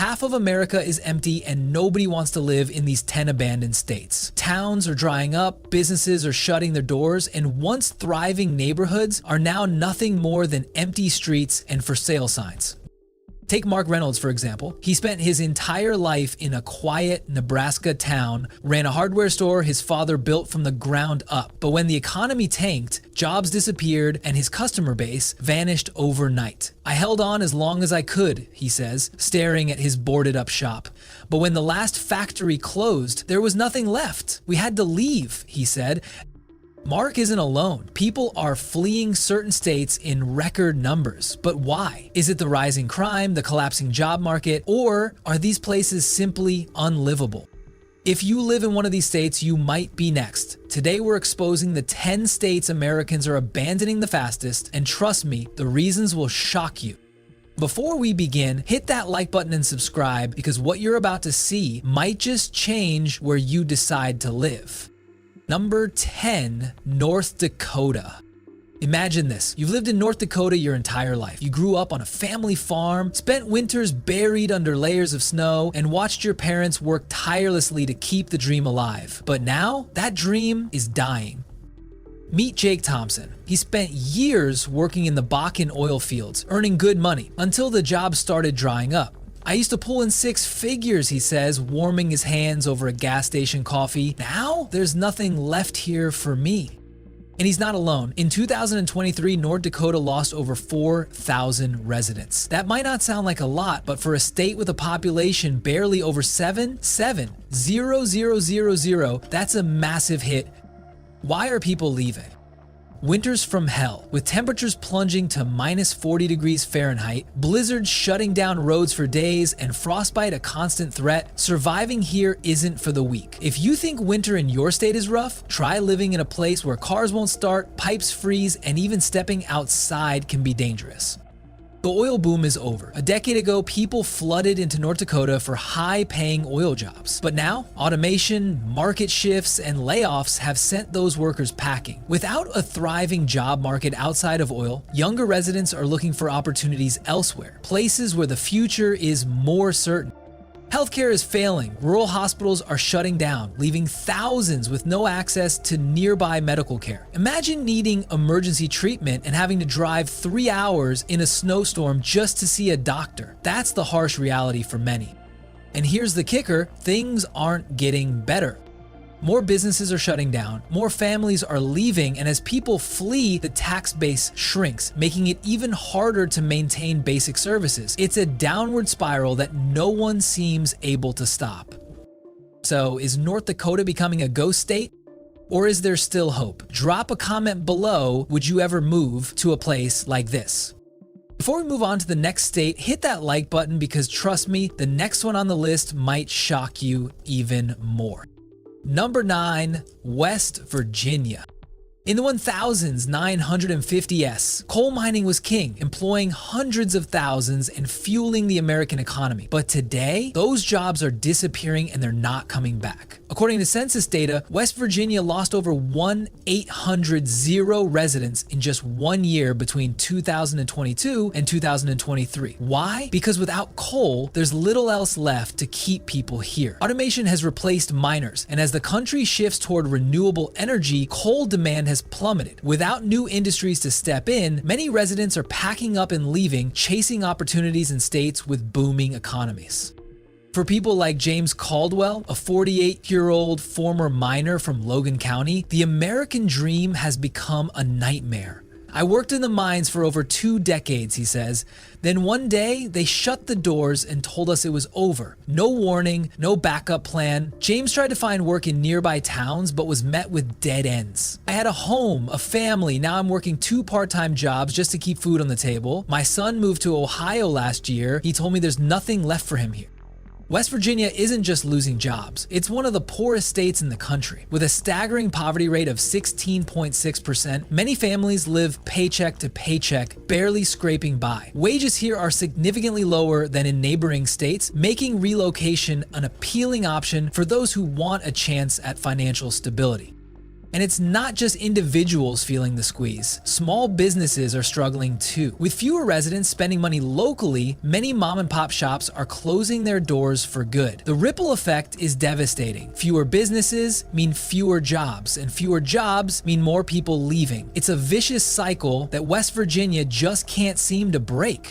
Half of America is empty and nobody wants to live in these 10 abandoned states. Towns are drying up, businesses are shutting their doors, and once thriving neighborhoods are now nothing more than empty streets and for sale signs. Take Mark Reynolds, for example. He spent his entire life in a quiet Nebraska town, ran a hardware store his father built from the ground up. But when the economy tanked, jobs disappeared and his customer base vanished overnight. I held on as long as I could, he says, staring at his boarded up shop. But when the last factory closed, there was nothing left. We had to leave, he said. Mark isn't alone. People are fleeing certain states in record numbers. But why? Is it the rising crime, the collapsing job market, or are these places simply unlivable? If you live in one of these states, you might be next. Today we're exposing the 10 states Americans are abandoning the fastest, and trust me, the reasons will shock you. Before we begin, hit that like button and subscribe because what you're about to see might just change where you decide to live. Number 10, North Dakota. Imagine this. You've lived in North Dakota your entire life. You grew up on a family farm, spent winters buried under layers of snow, and watched your parents work tirelessly to keep the dream alive. But now, that dream is dying. Meet Jake Thompson. He spent years working in the Bakken oil fields, earning good money, until the job started drying up. I used to pull in 6 figures, he says, warming his hands over a gas station coffee. Now, there's nothing left here for me. And he's not alone. In 2023, North Dakota lost over 4,000 residents. That might not sound like a lot, but for a state with a population barely over 7,000, that's a massive hit. Why are people leaving? Winters from hell, with temperatures plunging to minus 40 degrees Fahrenheit, blizzards shutting down roads for days, and frostbite a constant threat, surviving here isn't for the weak. If you think winter in your state is rough, try living in a place where cars won't start, pipes freeze, and even stepping outside can be dangerous. The oil boom is over. A decade ago, people flooded into North Dakota for high-paying oil jobs. But now, automation, market shifts, and layoffs have sent those workers packing. Without a thriving job market outside of oil, younger residents are looking for opportunities elsewhere, places where the future is more certain. Healthcare is failing. Rural hospitals are shutting down, leaving thousands with no access to nearby medical care. Imagine needing emergency treatment and having to drive 3 hours in a snowstorm just to see a doctor. That's the harsh reality for many. And here's the kicker, things aren't getting better. More businesses are shutting down, more families are leaving, and as people flee, the tax base shrinks, making it even harder to maintain basic services. It's a downward spiral that no one seems able to stop. So, is North Dakota becoming a ghost state? Or is there still hope? Drop a comment below, would you ever move to a place like this? Before we move on to the next state, hit that like button because trust me, the next one on the list might shock you even more. Number 9, West Virginia. In the 1950s, coal mining was king, employing hundreds of thousands and fueling the American economy. But today, those jobs are disappearing and they're not coming back. According to census data, West Virginia lost over 1,800 residents in just 1 year between 2022 and 2023. Why? Because without coal, there's little else left to keep people here. Automation has replaced miners, and as the country shifts toward renewable energy, coal demand has plummeted. Without new industries to step in, many residents are packing up and leaving, chasing opportunities in states with booming economies. For people like James Caldwell, a 48-year-old former miner from Logan County, the American dream has become a nightmare. I worked in the mines for over 2 decades, he says. Then one day, they shut the doors and told us it was over. No warning, no backup plan. James tried to find work in nearby towns, but was met with dead ends. I had a home, a family. Now I'm working 2 part-time jobs just to keep food on the table. My son moved to Ohio last year. He told me there's nothing left for him here. West Virginia isn't just losing jobs, it's one of the poorest states in the country. With a staggering poverty rate of 16.6%, many families live paycheck to paycheck, barely scraping by. Wages here are significantly lower than in neighboring states, making relocation an appealing option for those who want a chance at financial stability. And it's not just individuals feeling the squeeze. Small businesses are struggling too. With fewer residents spending money locally, many mom and pop shops are closing their doors for good. The ripple effect is devastating. Fewer businesses mean fewer jobs, and fewer jobs mean more people leaving. It's a vicious cycle that West Virginia just can't seem to break.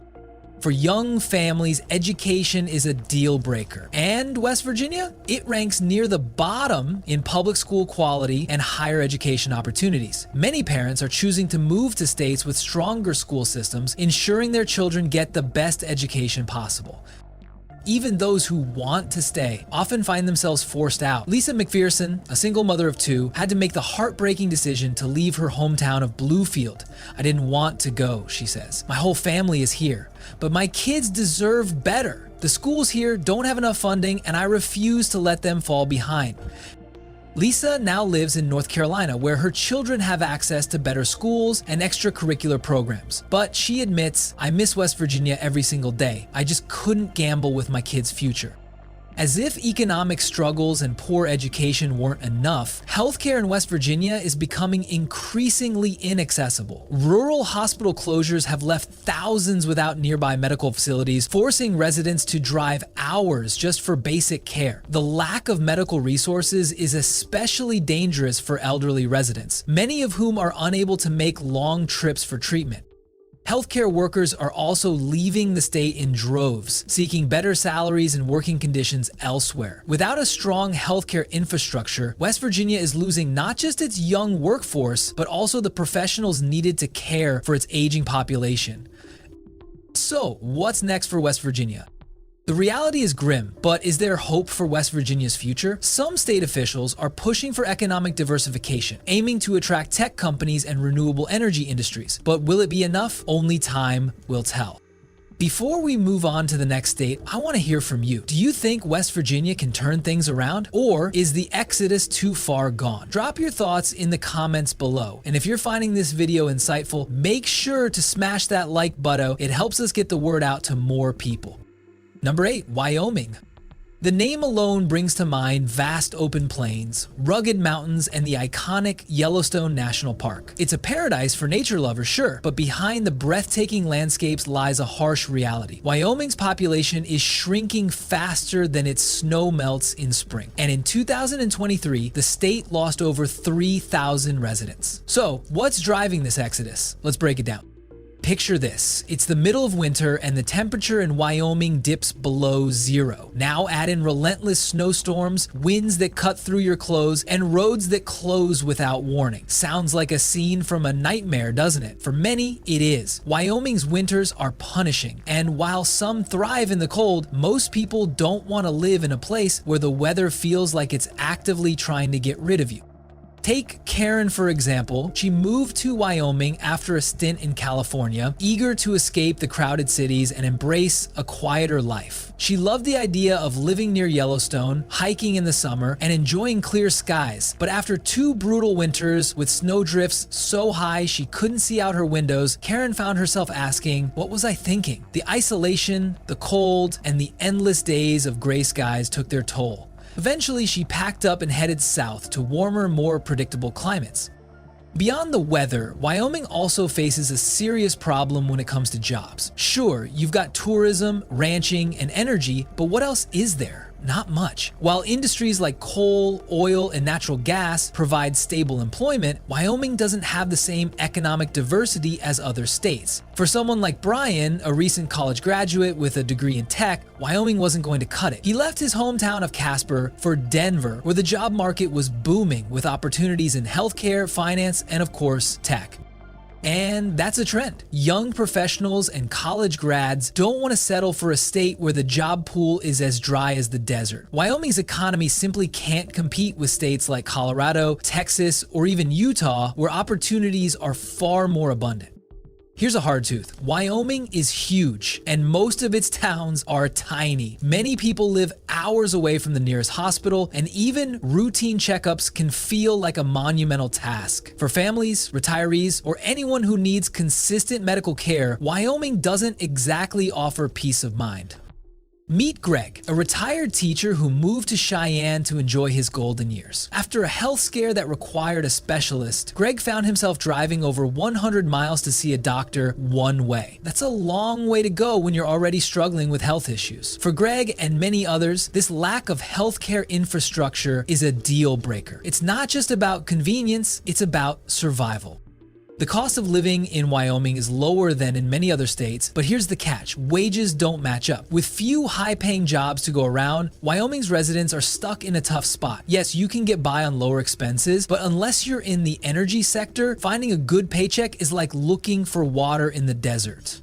For young families, education is a deal breaker. And West Virginia, it ranks near the bottom in public school quality and higher education opportunities. Many parents are choosing to move to states with stronger school systems, ensuring their children get the best education possible. Even those who want to stay often find themselves forced out. Lisa McPherson, a single mother of two, had to make the heartbreaking decision to leave her hometown of Bluefield. "I didn't want to go," she says. "My whole family is here, but my kids deserve better. The schools here don't have enough funding, and I refuse to let them fall behind." Lisa now lives in North Carolina, where her children have access to better schools and extracurricular programs. But she admits, "I miss West Virginia every single day. I just couldn't gamble with my kids' future." As if economic struggles and poor education weren't enough, healthcare in West Virginia is becoming increasingly inaccessible. Rural hospital closures have left thousands without nearby medical facilities, forcing residents to drive hours just for basic care. The lack of medical resources is especially dangerous for elderly residents, many of whom are unable to make long trips for treatment. Healthcare workers are also leaving the state in droves, seeking better salaries and working conditions elsewhere. Without a strong healthcare infrastructure, West Virginia is losing not just its young workforce, but also the professionals needed to care for its aging population. So, what's next for West Virginia? The reality is grim, but is there hope for West Virginia's future? Some state officials are pushing for economic diversification, aiming to attract tech companies and renewable energy industries. But will it be enough? Only time will tell. Before we move on to the next state, I want to hear from you. Do you think West Virginia can turn things around? Or is the exodus too far gone? Drop your thoughts in the comments below. And if you're finding this video insightful, make sure to smash that like button. It helps us get the word out to more people. Number 8, Wyoming. The name alone brings to mind vast open plains, rugged mountains, and the iconic Yellowstone National Park. It's a paradise for nature lovers, sure, but behind the breathtaking landscapes lies a harsh reality. Wyoming's population is shrinking faster than its snow melts in spring. And in 2023, the state lost over 3,000 residents. So, what's driving this exodus? Let's break it down. Picture this. It's the middle of winter and the temperature in Wyoming dips below zero. Now add in relentless snowstorms, winds that cut through your clothes, and roads that close without warning. Sounds like a scene from a nightmare, doesn't it? For many, it is. Wyoming's winters are punishing, and while some thrive in the cold, most people don't want to live in a place where the weather feels like it's actively trying to get rid of you. Take Karen, for example. She moved to Wyoming after a stint in California, eager to escape the crowded cities and embrace a quieter life. She loved the idea of living near Yellowstone, hiking in the summer, and enjoying clear skies. But after 2 brutal winters with snowdrifts so high she couldn't see out her windows, Karen found herself asking, "What was I thinking?" The isolation, the cold, and the endless days of gray skies took their toll. Eventually, she packed up and headed south to warmer, more predictable climates. Beyond the weather, Wyoming also faces a serious problem when it comes to jobs. Sure, you've got tourism, ranching, and energy, but what else is there? Not much. While industries like coal, oil, and natural gas provide stable employment, Wyoming doesn't have the same economic diversity as other states. For someone like Brian, a recent college graduate with a degree in tech, Wyoming wasn't going to cut it. He left his hometown of Casper for Denver, where the job market was booming with opportunities in healthcare, finance, and of course, tech. And that's a trend. Young professionals and college grads don't want to settle for a state where the job pool is as dry as the desert. Wyoming's economy simply can't compete with states like Colorado, Texas, or even Utah, where opportunities are far more abundant. Here's a hard truth. Wyoming is huge, and most of its towns are tiny. Many people live hours away from the nearest hospital, and even routine checkups can feel like a monumental task. For families, retirees, or anyone who needs consistent medical care, Wyoming doesn't exactly offer peace of mind. Meet Greg, a retired teacher who moved to Cheyenne to enjoy his golden years. After a health scare that required a specialist, Greg found himself driving over 100 miles to see a doctor one way. That's a long way to go when you're already struggling with health issues. For Greg and many others, this lack of healthcare infrastructure is a deal breaker. It's not just about convenience, it's about survival. The cost of living in Wyoming is lower than in many other states, but here's the catch: wages don't match up. With few high-paying jobs to go around, Wyoming's residents are stuck in a tough spot. Yes, you can get by on lower expenses, but unless you're in the energy sector, finding a good paycheck is like looking for water in the desert.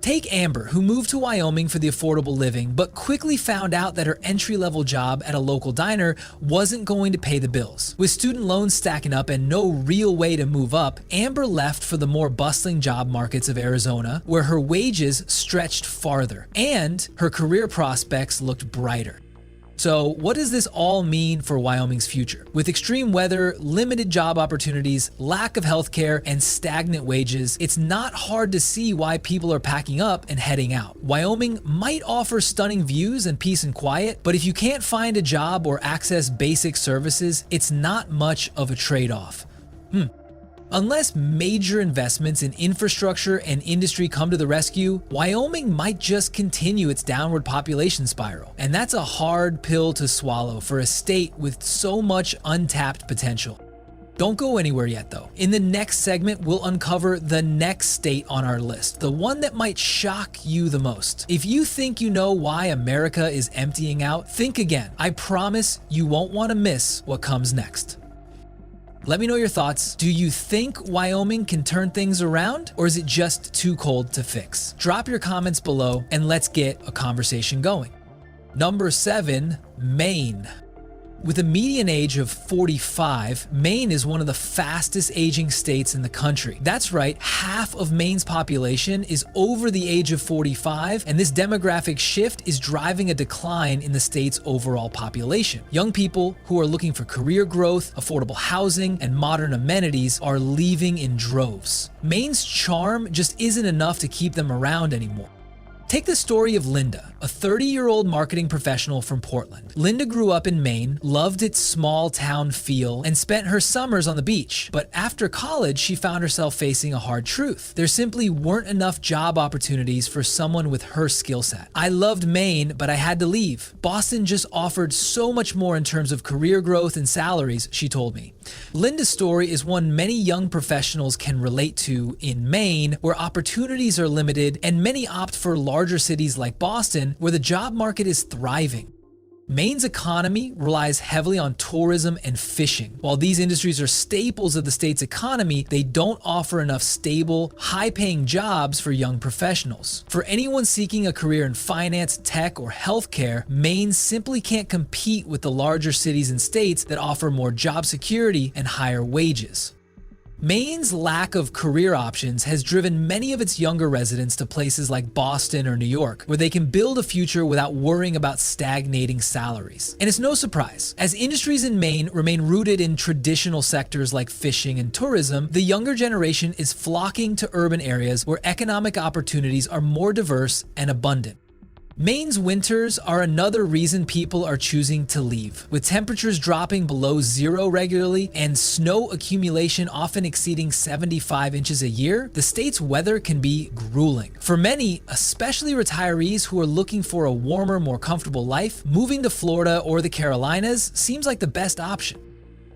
Take Amber, who moved to Wyoming for the affordable living, but quickly found out that her entry-level job at a local diner wasn't going to pay the bills. With student loans stacking up and no real way to move up, Amber left for the more bustling job markets of Arizona, where her wages stretched farther, and her career prospects looked brighter. So what does this all mean for Wyoming's future? With extreme weather, limited job opportunities, lack of healthcare, and stagnant wages, it's not hard to see why people are packing up and heading out. Wyoming might offer stunning views and peace and quiet, but if you can't find a job or access basic services, it's not much of a trade-off. Unless major investments in infrastructure and industry come to the rescue, Wyoming might just continue its downward population spiral. And that's a hard pill to swallow for a state with so much untapped potential. Don't go anywhere yet though. In the next segment, we'll uncover the next state on our list, the one that might shock you the most. If you think you know why America is emptying out, think again. I promise you won't want to miss what comes next. Let me know your thoughts. Do you think Wyoming can turn things around, or is it just too cold to fix? Drop your comments below and let's get a conversation going. Number 7, Maine. With a median age of 45, Maine is one of the fastest aging states in the country. That's right, half of Maine's population is over the age of 45, and this demographic shift is driving a decline in the state's overall population. Young people who are looking for career growth, affordable housing, and modern amenities are leaving in droves. Maine's charm just isn't enough to keep them around anymore. Take the story of Linda, a 30-year-old marketing professional from Portland. Linda grew up in Maine, loved its small town feel, and spent her summers on the beach. But after college, she found herself facing a hard truth. There simply weren't enough job opportunities for someone with her skill set. I loved Maine, but I had to leave. Boston just offered so much more in terms of career growth and salaries, she told me. Linda's story is one many young professionals can relate to in Maine, where opportunities are limited and many opt for larger cities like Boston, where the job market is thriving. Maine's economy relies heavily on tourism and fishing. While these industries are staples of the state's economy, they don't offer enough stable, high-paying jobs for young professionals. For anyone seeking a career in finance, tech, or healthcare, Maine simply can't compete with the larger cities and states that offer more job security and higher wages. Maine's lack of career options has driven many of its younger residents to places like Boston or New York, where they can build a future without worrying about stagnating salaries. And it's no surprise, as industries in Maine remain rooted in traditional sectors like fishing and tourism, the younger generation is flocking to urban areas where economic opportunities are more diverse and abundant. Maine's winters are another reason people are choosing to leave. With temperatures dropping below zero regularly and snow accumulation often exceeding 75 inches a year, the state's weather can be grueling. For many, especially retirees who are looking for a warmer, more comfortable life, moving to Florida or the Carolinas seems like the best option.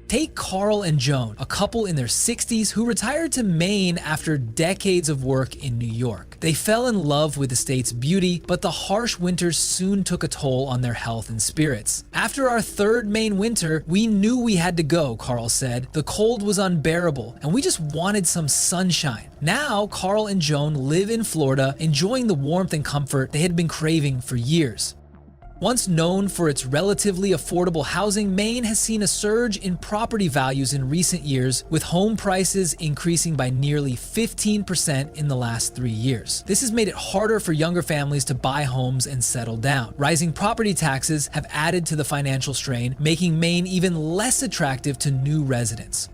Take Carl and Joan, a couple in their 60s who retired to Maine after decades of work in New York. They fell in love with the state's beauty, but the harsh winters soon took a toll on their health and spirits. After our third Maine winter, we knew we had to go, Carl said. The cold was unbearable, and we just wanted some sunshine. Now, Carl and Joan live in Florida, enjoying the warmth and comfort they had been craving for years. Once known for its relatively affordable housing, Maine has seen a surge in property values in recent years, with home prices increasing by nearly 15% in the last 3 years. This has made it harder for younger families to buy homes and settle down. Rising property taxes have added to the financial strain, making Maine even less attractive to new residents.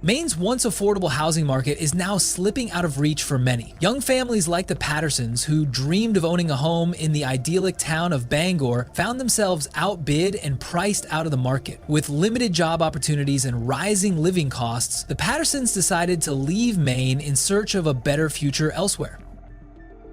Maine's once affordable housing market is now slipping out of reach for many. Young families like the Pattersons, who dreamed of owning a home in the idyllic town of Bangor, found themselves outbid and priced out of the market. With limited job opportunities and rising living costs, the Pattersons decided to leave Maine in search of a better future elsewhere.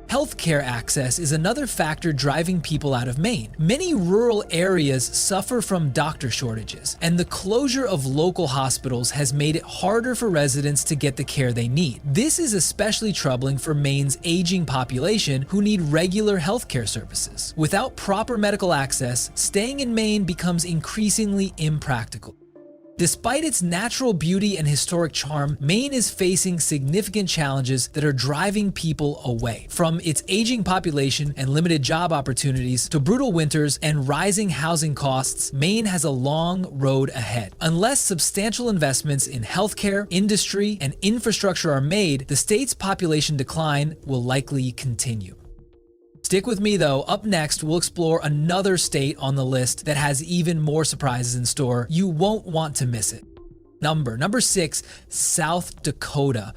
Healthcare access is another factor driving people out of Maine. Many rural areas suffer from doctor shortages, and the closure of local hospitals has made it harder for residents to get the care they need. This is especially troubling for Maine's aging population who need regular healthcare services. Without proper medical access, staying in Maine becomes increasingly impractical. Despite its natural beauty and historic charm, Maine is facing significant challenges that are driving people away. From its aging population and limited job opportunities to brutal winters and rising housing costs, Maine has a long road ahead. Unless substantial investments in healthcare, industry, and infrastructure are made, the state's population decline will likely continue. Stick with me though, up next we'll explore another state on the list that has even more surprises in store. You won't want to miss it. Number 6, South Dakota.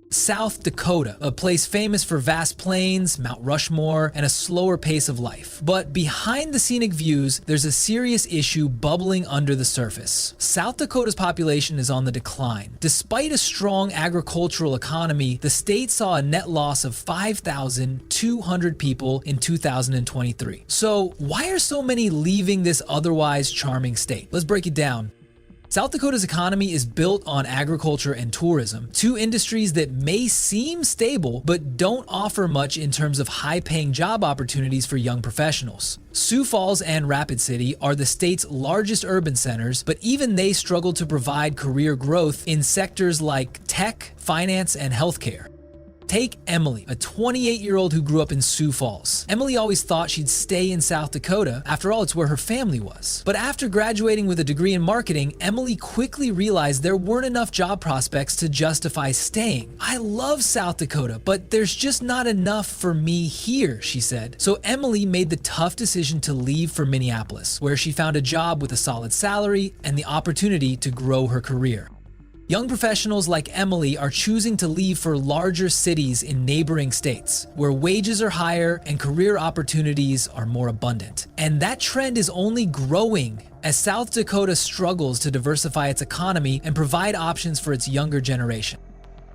South Dakota, a place famous for vast plains, Mount Rushmore, and a slower pace of life. But behind the scenic views, there's a serious issue bubbling under the surface. South Dakota's population is on the decline. Despite a strong agricultural economy, the state saw a net loss of 5,200 people in 2023. So why are so many leaving this otherwise charming state? Let's break it down. South Dakota's economy is built on agriculture and tourism, two industries that may seem stable but don't offer much in terms of high-paying job opportunities for young professionals. Sioux Falls and Rapid City are the state's largest urban centers, but even they struggle to provide career growth in sectors like tech, finance, and healthcare. Take Emily, a 28-year-old who grew up in Sioux Falls. Emily always thought she'd stay in South Dakota. After all, it's where her family was. But after graduating with a degree in marketing, Emily quickly realized there weren't enough job prospects to justify staying. "I love South Dakota, but there's just not enough for me here," she said. So Emily made the tough decision to leave for Minneapolis, where she found a job with a solid salary and the opportunity to grow her career. Young professionals like Emily are choosing to leave for larger cities in neighboring states, where wages are higher and career opportunities are more abundant. And that trend is only growing as South Dakota struggles to diversify its economy and provide options for its younger generation.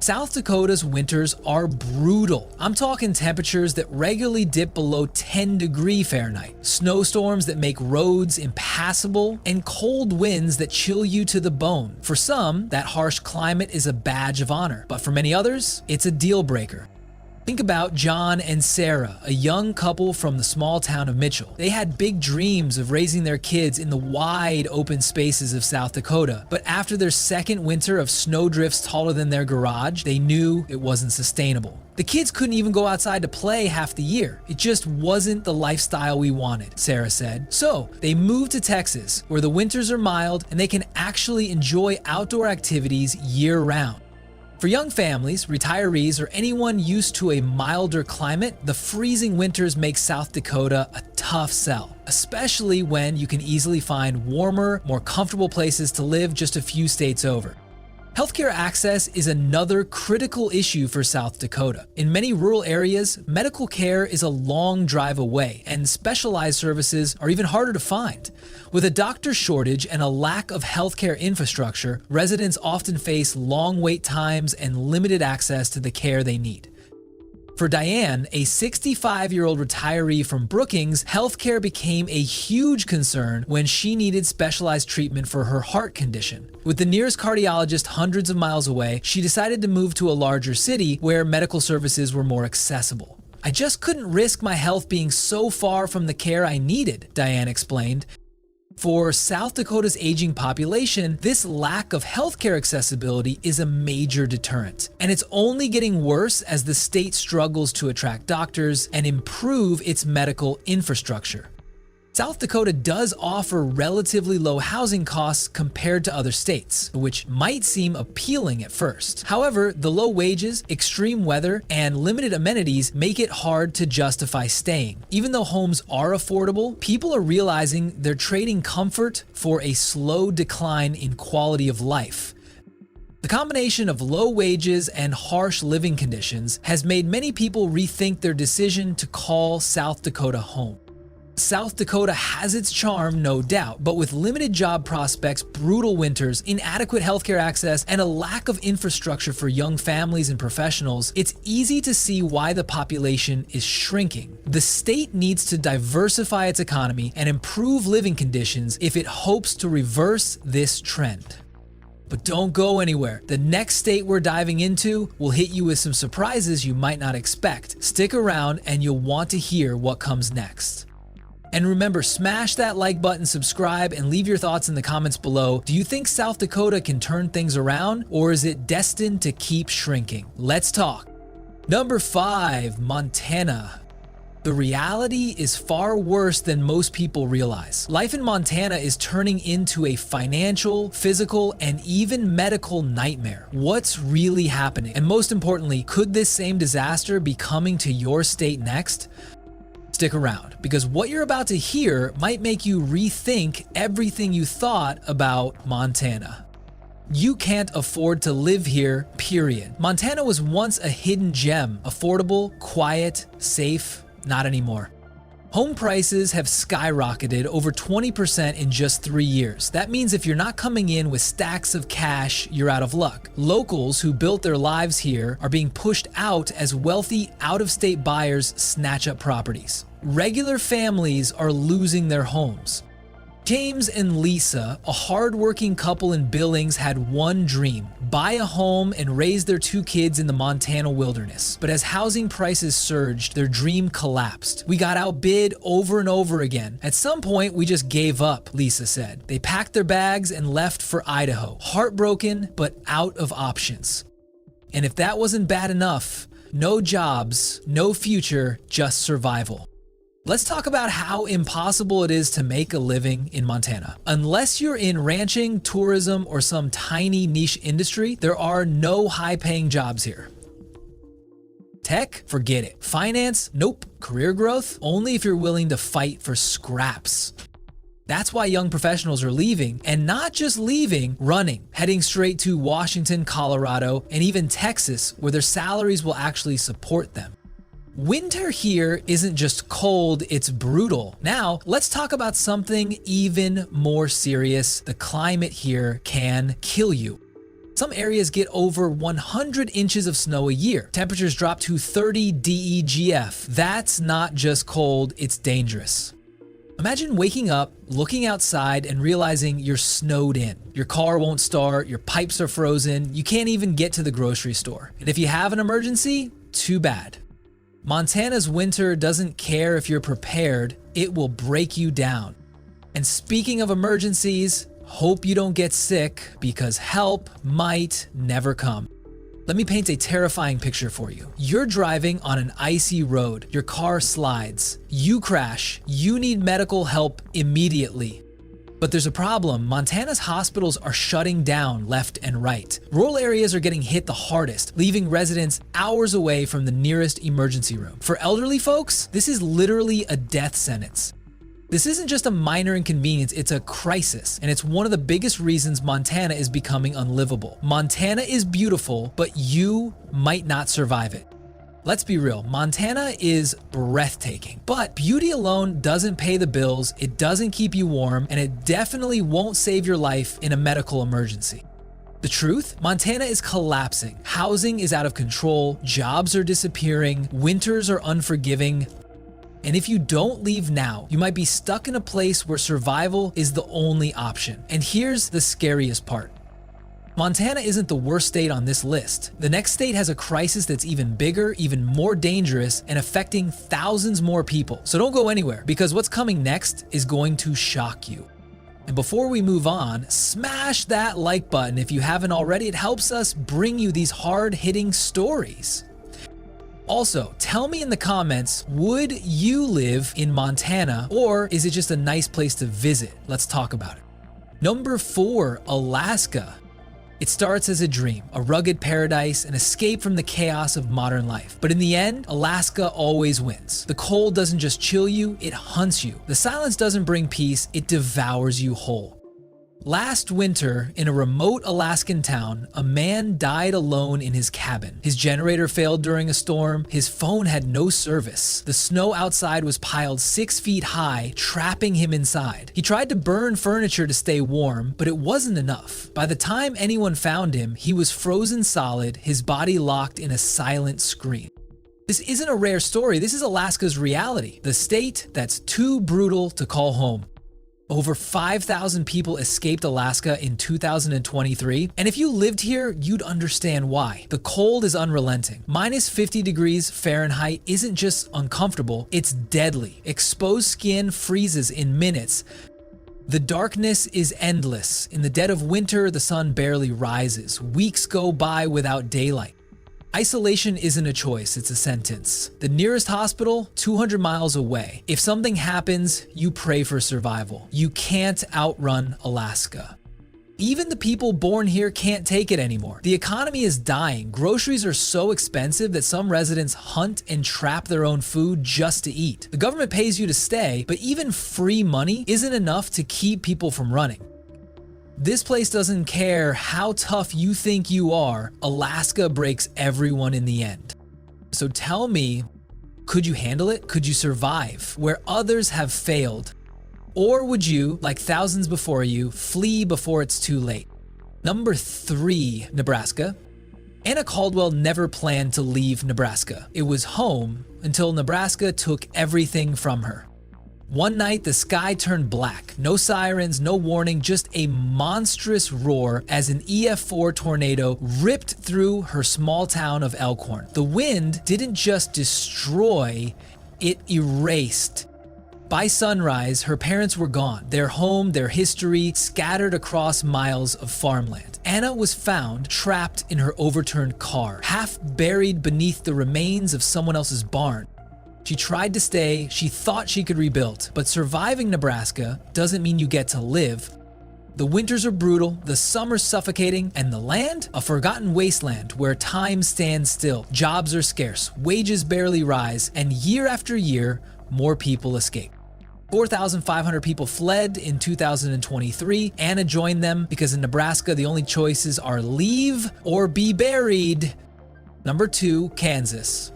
South Dakota's winters are brutal. I'm talking temperatures that regularly dip below 10 degrees Fahrenheit, snowstorms that make roads impassable, and cold winds that chill you to the bone. For some, that harsh climate is a badge of honor, but for many others, it's a deal breaker. Think about John and Sarah, a young couple from the small town of Mitchell. They had big dreams of raising their kids in the wide open spaces of South Dakota, but after their second winter of snowdrifts taller than their garage, they knew it wasn't sustainable. The kids couldn't even go outside to play half the year. It just wasn't the lifestyle we wanted, Sarah said. So they moved to Texas, where the winters are mild and they can actually enjoy outdoor activities year-round. For young families, retirees, or anyone used to a milder climate, the freezing winters make South Dakota a tough sell, especially when you can easily find warmer, more comfortable places to live just a few states over. Healthcare access is another critical issue for South Dakota. In many rural areas, medical care is a long drive away, and specialized services are even harder to find. With a doctor shortage and a lack of healthcare infrastructure, residents often face long wait times and limited access to the care they need. For Diane, a 65-year-old retiree from Brookings, healthcare became a huge concern when she needed specialized treatment for her heart condition. With the nearest cardiologist hundreds of miles away, she decided to move to a larger city where medical services were more accessible. "I just couldn't risk my health being so far from the care I needed," Diane explained. For South Dakota's aging population, this lack of healthcare accessibility is a major deterrent, and it's only getting worse as the state struggles to attract doctors and improve its medical infrastructure. South Dakota does offer relatively low housing costs compared to other states, which might seem appealing at first. However, the low wages, extreme weather, and limited amenities make it hard to justify staying. Even though homes are affordable, people are realizing they're trading comfort for a slow decline in quality of life. The combination of low wages and harsh living conditions has made many people rethink their decision to call South Dakota home. South Dakota has its charm, no doubt, but with limited job prospects, brutal winters, inadequate healthcare access, and a lack of infrastructure for young families and professionals, it's easy to see why the population is shrinking. The state needs to diversify its economy and improve living conditions if it hopes to reverse this trend. But don't go anywhere. The next state we're diving into will hit you with some surprises you might not expect. Stick around and you'll want to hear what comes next. And remember, smash that like button, subscribe, and leave your thoughts in the comments below. Do you think South Dakota can turn things around, or is it destined to keep shrinking? Let's talk. Number 5, Montana. The reality is far worse than most people realize. Life in Montana is turning into a financial, physical, and even medical nightmare. What's really happening? And most importantly, could this same disaster be coming to your state next? Stick around, because what you're about to hear might make you rethink everything you thought about Montana. You can't afford to live here, period. Montana was once a hidden gem, affordable, quiet, safe. Not anymore. Home prices have skyrocketed over 20% in just 3 years. That means if you're not coming in with stacks of cash, you're out of luck. Locals who built their lives here are being pushed out as wealthy out-of-state buyers snatch up properties. Regular families are losing their homes. James and Lisa, a hard-working couple in Billings, had one dream: buy a home and raise their 2 kids in the Montana wilderness. But as housing prices surged, their dream collapsed. "We got outbid over and over again. At some point, we just gave up," Lisa said. They packed their bags and left for Idaho, heartbroken but out of options. And if that wasn't bad enough, no jobs, no future, just survival. Let's talk about how impossible it is to make a living in Montana. Unless you're in ranching, tourism, or some tiny niche industry, there are no high-paying jobs here. Tech? Forget it. Finance? Nope. Career growth? Only if you're willing to fight for scraps. That's why young professionals are leaving, and not just leaving, running, heading straight to Washington, Colorado, and even Texas, where their salaries will actually support them. Winter here isn't just cold, it's brutal. Now, let's talk about something even more serious. The climate here can kill you. Some areas get over 100 inches of snow a year. Temperatures drop to 30 DEGF. That's not just cold, it's dangerous. Imagine waking up, looking outside, and realizing you're snowed in. Your car won't start, your pipes are frozen, you can't even get to the grocery store. And if you have an emergency, too bad. Montana's winter doesn't care if you're prepared, it will break you down. And speaking of emergencies, hope you don't get sick, because help might never come. Let me paint a terrifying picture for you. You're driving on an icy road, your car slides, you crash, you need medical help immediately. But there's a problem. Montana's hospitals are shutting down left and right. Rural areas are getting hit the hardest, leaving residents hours away from the nearest emergency room. For elderly folks, this is literally a death sentence. This isn't just a minor inconvenience, it's a crisis, and it's one of the biggest reasons Montana is becoming unlivable. Montana is beautiful, but you might not survive it. Let's be real, Montana is breathtaking, but beauty alone doesn't pay the bills, it doesn't keep you warm, and it definitely won't save your life in a medical emergency. The truth? Montana is collapsing. Housing is out of control, jobs are disappearing, winters are unforgiving, and if you don't leave now, you might be stuck in a place where survival is the only option. And here's the scariest part. Montana isn't the worst state on this list. The next state has a crisis that's even bigger, even more dangerous, and affecting thousands more people. So don't go anywhere, because what's coming next is going to shock you. And before we move on, smash that like button if you haven't already. It helps us bring you these hard-hitting stories. Also, tell me in the comments, would you live in Montana, or is it just a nice place to visit? Let's talk about it. Number 4, Alaska. It starts as a dream, a rugged paradise, an escape from the chaos of modern life. But in the end, Alaska always wins. The cold doesn't just chill you, it hunts you. The silence doesn't bring peace, it devours you whole. Last winter, in a remote Alaskan town, a man died alone in his cabin. His generator failed during a storm, his phone had no service. The snow outside was piled 6 feet high, trapping him inside. He tried to burn furniture to stay warm, but it wasn't enough. By the time anyone found him, he was frozen solid, his body locked in a silent scream. This isn't a rare story, this is Alaska's reality. The state that's too brutal to call home. Over 5,000 people escaped Alaska in 2023, and if you lived here, you'd understand why. The cold is unrelenting. Minus 50 degrees Fahrenheit isn't just uncomfortable, it's deadly. Exposed skin freezes in minutes. The darkness is endless. In the dead of winter, the sun barely rises. Weeks go by without daylight. Isolation isn't a choice, it's a sentence. The nearest hospital, 200 miles away. If something happens, you pray for survival. You can't outrun Alaska. Even the people born here can't take it anymore. The economy is dying. Groceries are so expensive that some residents hunt and trap their own food just to eat. The government pays you to stay, but even free money isn't enough to keep people from running. This place doesn't care how tough you think you are, Alaska breaks everyone in the end. So tell me, could you handle it? Could you survive where others have failed? Or would you, like thousands before you, flee before it's too late? Number 3, Nebraska. Anna Caldwell never planned to leave Nebraska. It was home until Nebraska took everything from her. One night, the sky turned black. No sirens, no warning, just a monstrous roar as an EF4 tornado ripped through her small town of Elkhorn. The wind didn't just destroy, it erased. By sunrise, her parents were gone. Their home, their history, scattered across miles of farmland. Anna was found trapped in her overturned car, half buried beneath the remains of someone else's barn. She tried to stay, she thought she could rebuild, but surviving Nebraska doesn't mean you get to live. The winters are brutal, the summers suffocating, and the land? A forgotten wasteland where time stands still. Jobs are scarce, wages barely rise, and year after year, more people escape. 4,500 people fled in 2023. Anna joined them because in Nebraska, the only choices are leave or be buried. Number 2, Kansas.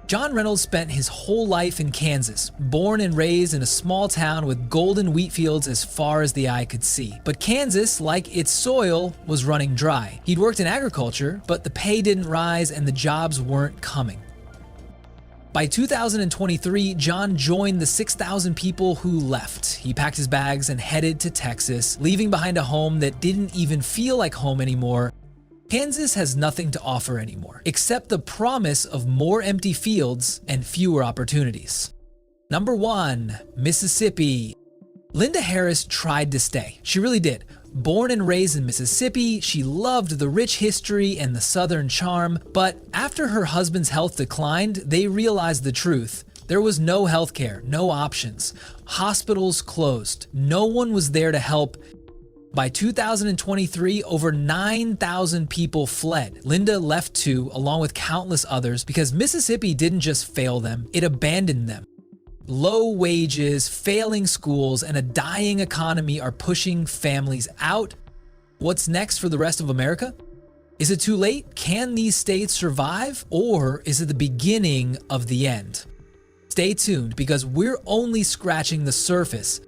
John Reynolds spent his whole life in Kansas, born and raised in a small town with golden wheat fields as far as the eye could see. But Kansas, like its soil, was running dry. He'd worked in agriculture, but the pay didn't rise and the jobs weren't coming. By 2023, John joined the 6,000 people who left. He packed his bags and headed to Texas, leaving behind a home that didn't even feel like home anymore. Kansas has nothing to offer anymore, except the promise of more empty fields and fewer opportunities. Number 1, Mississippi. Linda Harris tried to stay. She really did. Born and raised in Mississippi, she loved the rich history and the Southern charm, but after her husband's health declined, they realized the truth. There was no healthcare, no options. Hospitals closed. No one was there to help. By 2023, over 9,000 people fled. Linda left too, along with countless others, because Mississippi didn't just fail them, it abandoned them. Low wages, failing schools, and a dying economy are pushing families out. What's next for the rest of America? Is it too late? Can these states survive? Or is it the beginning of the end? Stay tuned, because we're only scratching the surface.